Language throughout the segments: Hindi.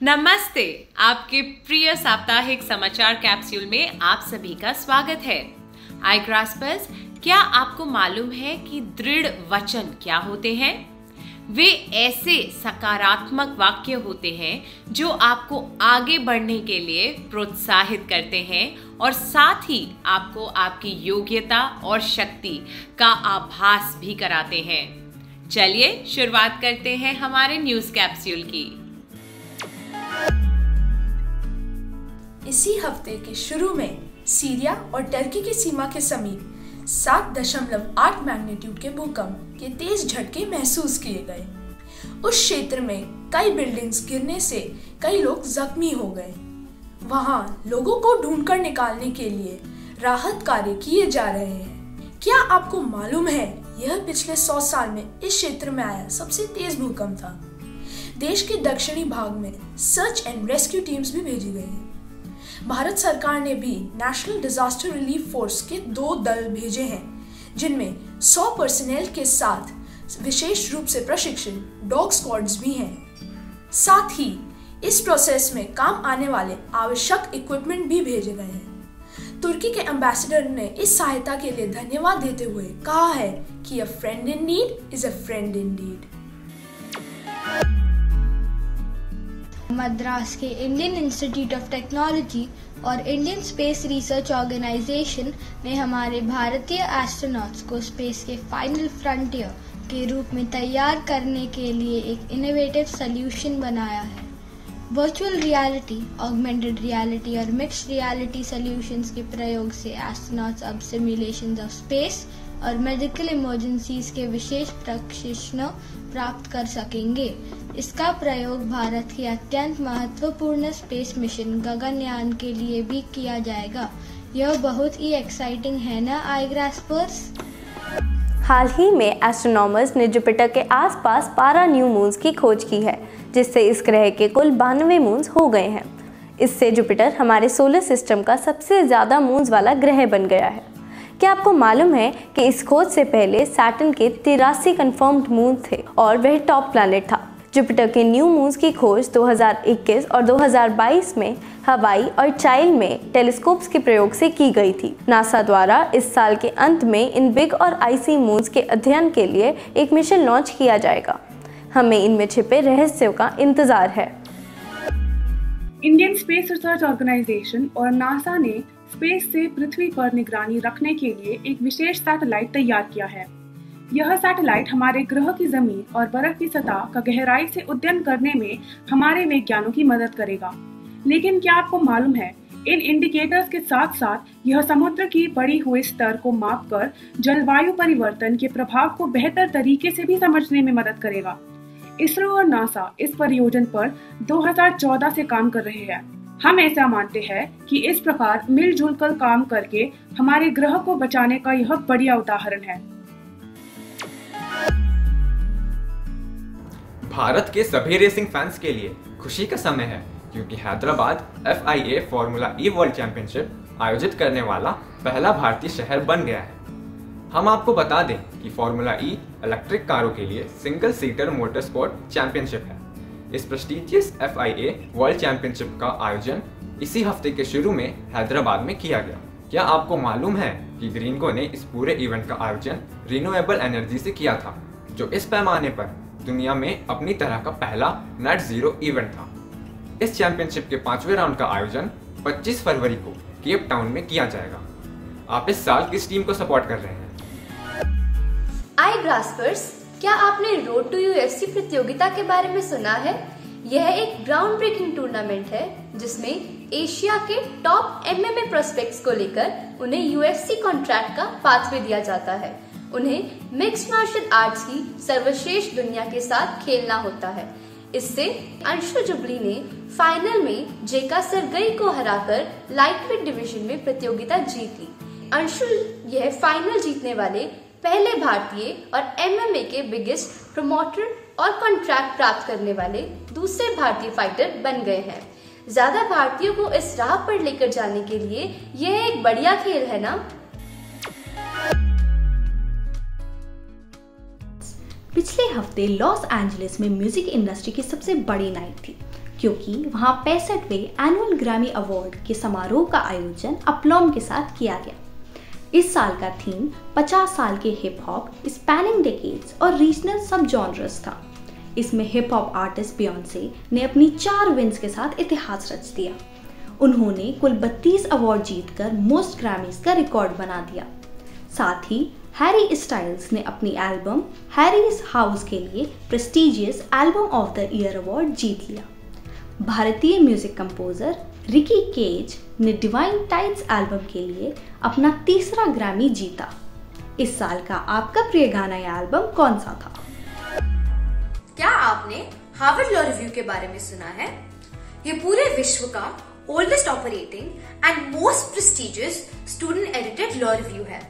नमस्ते, आपके प्रिय साप्ताहिक समाचार कैप्सूल में आप सभी का स्वागत है। आई ग्रास्पर्स, क्या आपको मालूम है कि दृढ़ वचन क्या होते हैं? वे ऐसे सकारात्मक वाक्य होते हैं जो आपको आगे बढ़ने के लिए प्रोत्साहित करते हैं और साथ ही आपको आपकी योग्यता और शक्ति का आभास भी कराते हैं। चलिए शुरुआत करते हैं हमारे न्यूज कैप्सूल की। इसी हफ्ते के शुरू में सीरिया और टर्की की सीमा के समीप 7.8 मैग्नीट्यूड के भूकंप के तेज झटके महसूस किए गए। उस क्षेत्र में कई बिल्डिंग्स गिरने से कई लोग जख्मी हो गए। वहां लोगों को ढूंढकर निकालने के लिए राहत कार्य किए जा रहे हैं। क्या आपको मालूम है, यह पिछले 100 साल में इस क्षेत्र में आया सबसे तेज भूकंप था। देश के दक्षिणी भाग में सर्च एंड रेस्क्यू टीम्स भी भेजी गई हैं। भारत सरकार ने भी नेशनल डिजास्टर रिलीफ फोर्स के 2 दल भेजे हैं, जिनमें 100 पर्सनेल के साथ विशेष रूप से प्रशिक्षित डॉग स्क्वाड्स भी हैं। साथ ही इस प्रोसेस में काम आने वाले आवश्यक इक्विपमेंट भी भेजे गए हैं। तुर्की के एम्बेसडर ने इस सहायता के लिए धन्यवाद देते हुए कहा है कि अ friend in need is a friend Indeed. Madras के इंडियन इंस्टीट्यूट ऑफ टेक्नोलॉजी और इंडियन स्पेस रिसर्च ऑर्गेनाइजेशन ने हमारे भारतीय एस्ट्रोनॉट्स को स्पेस के फाइनल फ्रंटियर के रूप में तैयार करने के लिए एक इनोवेटिव सॉल्यूशन बनाया है। वर्चुअल रियलिटी, ऑगमेंटेड रियलिटी और मिक्स्ड रियलिटी सॉल्यूशंस के प्रयोग से एस्ट्रोनॉट्स अब सिमुलेशंस ऑफ स्पेस और मेडिकल इमरजेंसीज के विशेष प्रशिक्षण प्राप्त कर सकेंगे। इसका प्रयोग भारत के अत्यंत महत्वपूर्ण स्पेस मिशन गगनयान के लिए भी किया जाएगा। यह बहुत ही एक्साइटिंग है ना आई ग्रास्पर्स? हाल ही में एस्ट्रोनॉमर्स ने जुपिटर के आसपास 12 न्यू मून्स की खोज की है, जिससे इस ग्रह के कुल 92 मून्स हो गए हैं। इससे जुपिटर हमारे सोलर सिस्टम का सबसे ज़्यादा मून्स वाला ग्रह बन गया है। क्या आपको मालूम है कि इस खोज से पहले सैटर्न के 83 कंफर्म्ड मून थे और वह टॉप प्लैनेट था। जुपिटर के न्यू मून्स की खोज 2021 और 2022 में हवाई और चाइल्ड में टेलीस्कोप्स के प्रयोग से की गई थी। नासा द्वारा इस साल के अंत में इन बिग और आइसी मून्स के अध्ययन के लिए एक मिशन लॉन्च किया जाएगा। हमें इनमें छिपे रहस्यों का इंतजार है। इंडियन स्पेस रिसर्च ऑर्गेनाइजेशन और नासा ने स्पेस से पृथ्वी पर निगरानी रखने के लिए एक विशेष सैटेलाइट तैयार किया है। यह सैटेलाइट हमारे ग्रह की जमीन और बर्फ की सतह का गहराई से अध्ययन करने में हमारे वैज्ञानिकों की मदद करेगा। लेकिन क्या आपको मालूम है, इन इंडिकेटर्स के साथ साथ यह समुद्र की बढ़ी हुए स्तर को मापकर जलवायु परिवर्तन के प्रभाव को बेहतर तरीके से भी समझने में मदद करेगा। इसरो और नासा इस परियोजना पर 2014 से काम कर रहे हैं। हम ऐसा मानते हैं कि इस प्रकार मिलजुल कर काम करके हमारे ग्रह को बचाने का यह बढ़िया उदाहरण है। भारत के सभी रेसिंग फैंस के लिए खुशी का समय है, क्योंकि हैदराबाद FIA फॉर्मूला ई वर्ल्ड चैंपियनशिप आयोजित करने वाला पहला भारतीय शहर बन गया है। हम आपको बता दें कि फॉर्मूला ई इलेक्ट्रिक कारों के लिए single seater motor sport championship है। इस प्रेस्टिजियस FIA वर्ल्ड चैंपियनशिप का आयोजन इसी हफ्ते के शुरू में हैदराबाद में किया गया। क्या आपको मालूम है कि ग्रीनको ने इस पूरे इवेंट का आयोजन रिन्यूएबल एनर्जी से किया था, जो इस पैमाने पर दुनिया में अपनी तरह का पहला नेट जीरो इवेंट था। इस चैंपियनशिप के 5वें राउंड का आयोजन 25 फरवरी को केप टाउन में किया जाएगा। आप इस साल किस टीम को सपोर्ट कर रहे हैं? आई ग्रास्पर्स, क्या आपने रोड टू UFC प्रतियोगिता के बारे में सुना है? यह एक ग्राउंड ब्रेकिंग टूर्नामेंट है जिसमें एशिया के टॉप MMA प्रोस्पेक्ट्स को लेकर उन्हें UFC कॉन्ट्रैक्ट का पाथवे दिया जाता है। उन्हें मिक्स्ड मार्शल आर्ट्स की सर्वश्रेष्ठ दुनिया के साथ खेलना होता है। इससे अंशु जुबली ने फाइनल में जेका सरगई को हराकर लाइटवेट डिवीजन में प्रतियोगिता जीत ली। अंशु यह फाइनल जीतने वाले पहले भारतीय और MMA के बिगेस्ट प्रमोटर और कॉन्ट्रैक्ट प्राप्त करने वाले दूसरे भारतीय फाइटर बन गए हैं। ज्यादा भारतीयों को इस राह पर लेकर जाने के लिए यह एक बढ़िया खेल है ना? पिछले हफ्ते लॉस एंजलिस में म्यूजिक इंडस्ट्री की सबसे बड़ी नाइट थी, क्योंकि वहाँ 65वें एनुअल ग्रैमी अवार्ड के समारोह का आयोजन अपलॉम के साथ किया गया। इस साल का थीम 50 साल के हिप हॉप, स्पैनिंग डेकेड्स और रीजनल सब जॉनर्स था। इसमें हिप हॉप आर्टिस्ट बियॉन्से ने अपनी 4 विन्स के साथ इतिहास रच दिया। उन्होंने कुल 32 अवार्ड जीतकर मोस्ट ग्रैमीज का रिकॉर्ड बना दिया। साथ ही हैरी स्टाइल्स ने अपनी एल्बम हैरीज हाउस के लिए prestigious album of the year award जीत लिया। भारतीय म्यूजिक कंपोजर रिकी केज ने डिवाइन टाइड्स एल्बम के लिए अपना 3रा ग्रैमी जीता। इस साल का आपका प्रिय गाना या एल्बम कौन सा था? क्या आपने हार्वर्ड लॉ रिव्यू के बारे में सुना है? ये पूरे विश्व का oldest operating and most prestigious student edited law review है।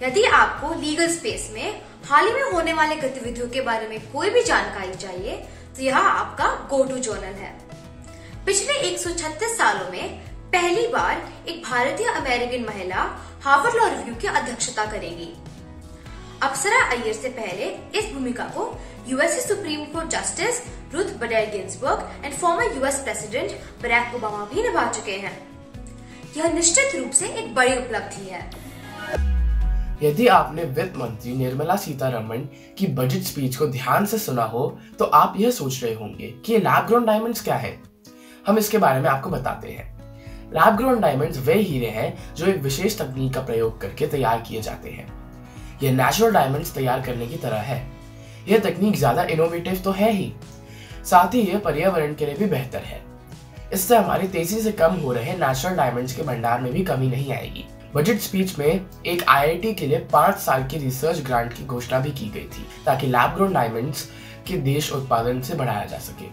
यदि आपको लीगल स्पेस में हाल ही में होने वाले गतिविधियों के बारे में कोई भी जानकारी चाहिए तो यह आपका गो टू जर्नल है। पिछले 136 सालों में पहली बार एक भारतीय अमेरिकन महिला हार्वर्ड लॉ रिव्यू की अध्यक्षता करेगी। अप्सरा अय्यर से पहले इस भूमिका को US Supreme Court Justice Ruth Bader Ginsburg and former US President Barack Obama भी निभा चुके हैं। यह निश्चित रूप से एक बड़ी उपलब्धि है। यदि आपने वित्त मंत्री निर्मला सीतारमण की बजट स्पीच को ध्यान से सुना हो तो आप यह सोच रहे होंगे कि लैब ग्रोन डायमंड्स क्या है। हम इसके बारे में आपको बताते हैं। लैब ग्रोन डायमंड्स वे हीरे हैं जो एक विशेष तकनीक का प्रयोग करके तैयार किए जाते हैं। यह नेचुरल डायमंड्स तैयार करने की तरह है। यह तकनीक ज्यादा इनोवेटिव तो है ही, साथ ही यह पर्यावरण के लिए भी बेहतर है। इससे हमारी तेजी से कम हो रहे नेचुरल डायमंड्स के भंडार में भी कमी नहीं आएगी। बजट स्पीच में एक आईआईटी के लिए 5 साल की रिसर्च ग्रांट की घोषणा भी की गई थी ताकि लैब ग्रोन डायमंड्स के देश उत्पादन से बढ़ाया जा सके।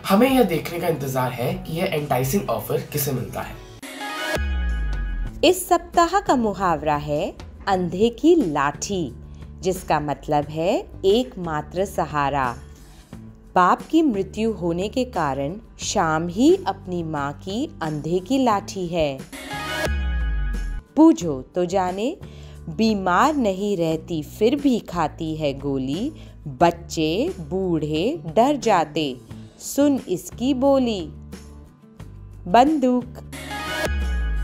हमें यह देखने का इंतजार है कि यह एंटाइसिंग ऑफर किसे मिलता है। इस सप्ताह का मुहावरा है अंधे की लाठी, जिसका मतलब है एकमात्र सहारा। बाप की मृत्यु होने के कारण शाम ही अपनी माँ की अंधे की लाठी है। बूझो तो जाने, बीमार नहीं रहती फिर भी खाती है गोली, बच्चे बूढ़े डर जाते सुन इसकी बोली। बंदूक।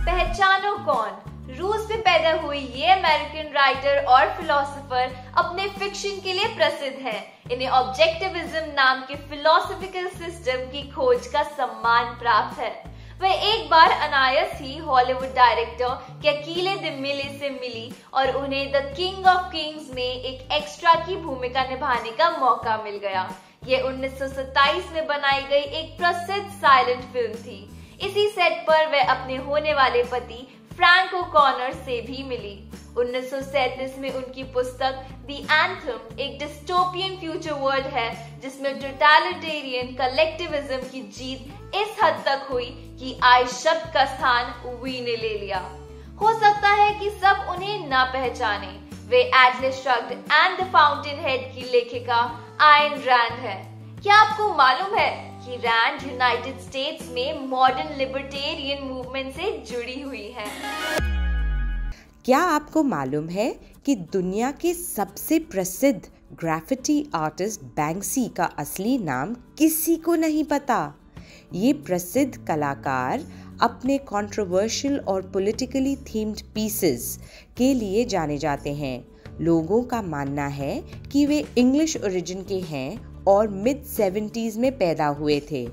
पहचानो कौन? रूस में पैदा हुई ये अमेरिकन राइटर और फिलोसोफर अपने फिक्शन के लिए प्रसिद्ध है। इन्हें ऑब्जेक्टिविज्म नाम के फिलोसॉफिकल सिस्टम की खोज का सम्मान प्राप्त है। वह एक बार अनायास ही हॉलीवुड डायरेक्टर कैकीले दिमिले से मिली और उन्हें द किंग ऑफ किंग्स में एक एक्स्ट्रा की भूमिका निभाने का मौका मिल गया। ये 1927 में बनाई गई एक प्रसिद्ध साइलेंट फिल्म थी। इसी सेट पर वह अपने होने वाले पति फ्रैंक ओकॉनर से भी मिली। 1937 में उनकी पुस्तक द एंथम एक डिस्टोपियन फ्यूचर वर्ल्ड है जिसमें टोटलिटेरियन कलेक्टिविज्म की जीत इस हद तक हुई कि आई शब्द का स्थान वी ने ले लिया। हो सकता है कि सब उन्हें ना पहचाने। वे Atlas Shrugged and The Fountainhead की लेखिका आयन रैंड है। क्या आपको मालूम है कि रैंड यूनाइटेड स्टेट्स में मॉडर्न लिबर्टेरियन मूवमेंट से जुड़ी हुई है? क्या आपको मालूम है कि दुनिया के सबसे प्रसिद्ध ग्राफिटी आर्टिस्ट बैंक्सी का असली नाम किसी को नहीं पता? ये प्रसिद्ध कलाकार अपने कंट्रोवर्शियल और पॉलिटिकली थीम्ड पीसेस के लिए जाने जाते हैं। लोगों का मानना है कि वे इंग्लिश ओरिजिन के हैं और मिड 70s में पैदा हुए थे।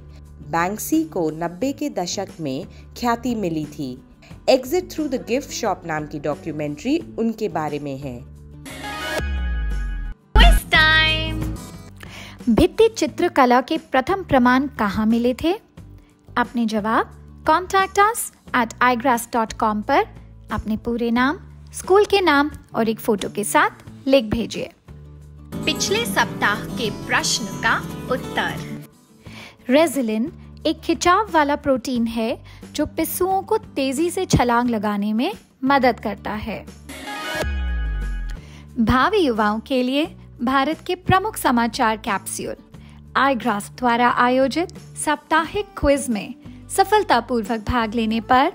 बैंक्सी को 90 के दशक में ख्याति मिली थी। Exit through the gift shop नाम की डॉक्यूमेंट्री उनके बारे में है। भित्ति चित्रकला के प्रथम प्रमाण कहाँ मिले थे? अपने जवाब contact@igrass.com पर अपने पूरे नाम, स्कूल के नाम और एक फोटो के साथ लिख भेजिए। पिछले सप्ताह के प्रश्न का उत्तर। रेजिलिन एक खिंचाव वाला प्रोटीन है जो पिस्सुओं को तेजी से छलांग लगाने में मदद करता है। भावी युवाओं के लिए भारत के प्रमुख समाचार कैप्सूल iGrass द्वारा आयोजित साप्ताहिक क्विज में सफलतापूर्वक भाग लेने पर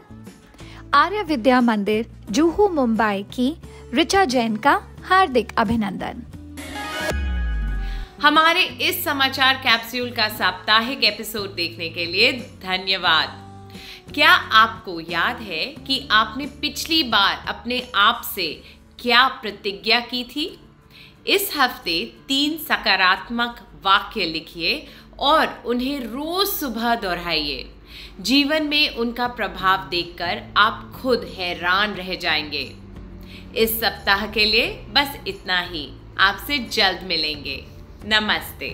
आर्य विद्या मंदिर जुहू मुंबई की ऋचा जैन का हार्दिक अभिनंदन। हमारे इस समाचार कैप्सूल का साप्ताहिक एपिसोड देखने के लिए धन्यवाद। क्या आपको याद है कि आपने पिछली बार अपने आप से क्या प्रतिज्ञा की थी? इस हफ्ते 3 सकारात्मक वाक्य लिखिए और उन्हें रोज सुबह दोहराइए। जीवन में उनका प्रभाव देखकर आप खुद हैरान रह जाएंगे। इस सप्ताह के लिए बस इतना ही। आपसे जल्द मिलेंगे। नमस्ते।